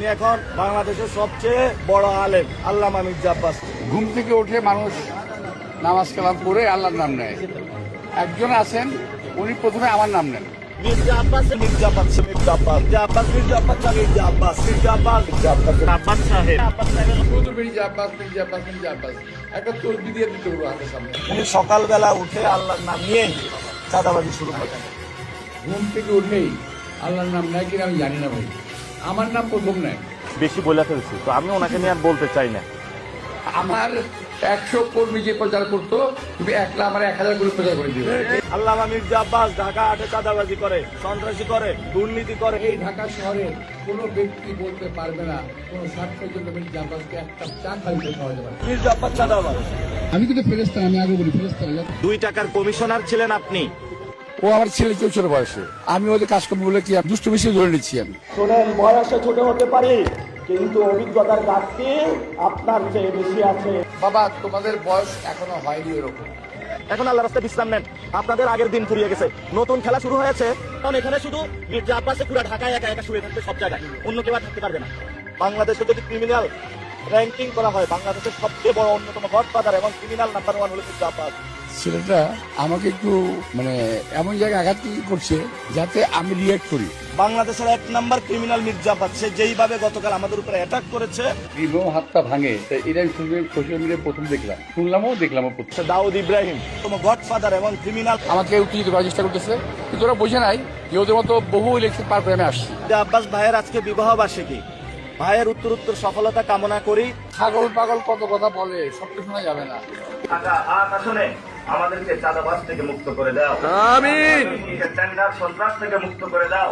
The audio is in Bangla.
আমি এখন বাংলাদেশের সবচেয়ে বড় আলেম আল্লামা মির্জা আব্বাস। ঘুম থেকে উঠে মানুষ নামাজ কালাম পড়ে আল্লাহর নাম নেয়। একজন আছেন উনি প্রথমে আমার নাম নেন। মির্জা আব্বাস মির্জা আব্বাস মির্জা আব্বাস মির্জা আব্বাস মির্জা আব্বাস মির্জা আব্বাস মির্জা আব্বাস মির্জা আব্বাস আব্বাস সাহেব মির্জা আব্বাস মির্জা আব্বাস মির্জা আব্বাস একটা তসবি দিয়ে দিতে হবে হাতের সামনে। উনি সকালবেলা উঠে আল্লাহর নাম নিয়ে চাঁদাবাজি শুরু করেন। ঘুম থেকে উঠেই আল্লাহর নাম নেয় কিনা আমি জানি না ভাই, আমার নাম প্রথম নেয়। বেশি বলে ফেলছি তো আমি ওনাকে নিয়ে আর বলতে চাই না। আমার 100 কর্মী যে প্রচার করতো তুমি একলা আমার 1000 করে প্রচার করে দিবে। আল্লামা মির্জা আব্বাস ঢাকা 8-এ চাঁদাবাজি করে, সন্ত্রাসী করে, দুর্নীতি করে। এই ঢাকা শহরে কোনো ব্যক্তি বলতে পারবে না কোনো স্বার্থের জন্য মির্জা আব্বাসকে একটা চা খাইতে খাওয়াতে পারে। মির্জা আব্বাস চাঁদাবাজ। আমি কিন্তু ফেরেশতা, আমি আগে বলি ফেরেশতা। 2 টাকার কমিশনার ছিলেন আপনি। ও আমার ছেলে 14 বয়সে, আমি ওদের কাজকর্ম বলে কি দুষ্ট বেশি ধরে নিচ্ছি আমি। শোনেন, বয়সে ছোট হতে পারি কিন্তু অভিজ্ঞতার ঘাটতি আপনার চেয়ে বেশি আছে। বাবা তোমাদের বয়স এখনো হয়নি এরকম। এখন আল্লাহ রাস্তায় বিশ্রাম নেন, আপনাদের আগের দিন ফুরিয়ে গেছে, নতুন খেলা শুরু হয়েছে। কারণ এখানে শুধু মির্জা আব্বাসে পুরো ঢাকায় একা একা শুয়ে থাকবে সব জায়গায়, অন্য কেউ আর থাকতে পারবে না। বাংলাদেশে যদি ক্রিমিনাল র্যাঙ্কিং করা হয়, বাংলাদেশের সবচেয়ে বড় অন্যতম গডফাদার এবং ক্রিমিনাল নাম্বার 1 হলো মির্জা আব্বাস। ছেলেটা আমাকে একটু মানে এমন জায়গায় আঘাত করছে যাতে আমি রিয়েক্ট করি। বাংলাদেশের 1 নাম্বার ক্রিমিনাল মির্জা আব্বাস, সে যেইভাবে গতকাল আমাদের উপরে অ্যাটাক করেছে। হাতটা ভাঙে, এটা আমি সোশ্যাল মিডিয়ায় প্রথম দেখলাম, শুনলামও প্রথম। দাউদ ইব্রাহিম তোমার গডফাদার এবং ক্রিমিনাল আমাকে উত্তেজিত করার চেষ্টা করতেছে, কিন্তু ওরা বোঝে নাই যে ওদের মতো বহু ইলেকশন পার করে আমি আসছি। আব্বাস ভাইয়ের আজকে বিবাহ বার্ষিকী, ভাইয়ের উত্তরোত্তর সফলতা কামনা করি। ছাগল পাগল কত কথা বলে, সবটা শোনা যাবে না। আসলে আমাদেরকে চাঁদাবাজ থেকে মুক্ত করে দাও, আমিন। টেন্ডার সন্ত্রাস থেকে মুক্ত করে দাও।